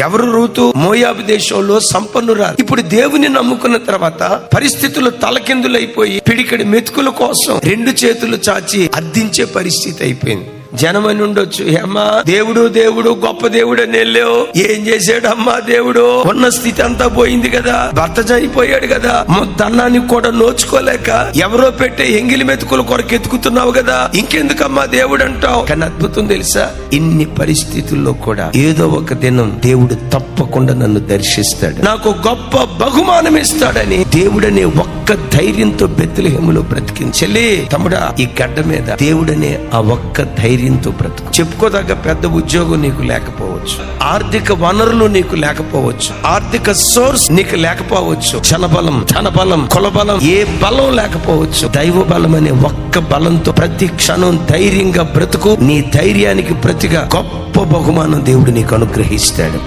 ఎవరు? రూతు మోయాబు దేశంలో సంపన్నురాలు. ఇప్పుడు దేవుని నమ్ముకున్న తర్వాత పరిస్థితులు తలకిందులైపోయి పిడికడి మెతుకుల కోసం 2 చేతులు చాచి అద్దించే పరిస్థితి అయిపోయింది. జనమని ఉండొచ్చు, అమ్మా దేవుడు దేవుడు గొప్ప దేవుడు అని వెళ్ళావు, ఏం చేశాడమ్మా దేవుడు? ఉన్న స్థితి అంతా పోయింది కదా, భర్త చనిపోయాడు కదా, దన్నానికి కూడా నోచుకోలేక ఎవరో పెట్టే ఎంగిలి మెతుకుల కొరకు ఎత్తుకుతున్నావు కదా, ఇంకెందుకమ్మా దేవుడు అంటావు? కానీ అద్భుతం తెలుసా, ఇన్ని పరిస్థితుల్లో కూడా ఏదో ఒక దినం దేవుడు తప్పకుండా నన్ను దర్శిస్తాడు, నాకు గొప్ప బహుమానం ఇస్తాడని దేవుడనే ఒక్క ధైర్యంతో బెత్లెహేములో బ్రతికింది. చెల్లి, తమ్ముడా, ఈ గడ్డ మీద దేవుడనే ఆ ఒక్క ధైర్యంతో బ్రతుకు. చెప్పుకోదగ్గ పెద్ద ఉద్యోగం నీకు లేకపోవచ్చు, ఆర్థిక వనరులు నీకు లేకపోవచ్చు, ఆర్థిక సోర్స్ నీకు లేకపోవచ్చు, జనబలం, ధనబలం, కులబలం, ఏ బలం లేకపోవచ్చు, దైవ బలం అనే ఒక్క బలంతో ప్రతి క్షణం ధైర్యంగా బ్రతుకు. నీ ధైర్యానికి ప్రతిగా గొప్ప బహుమానం దేవుడు నీకు అనుగ్రహిస్తాడు.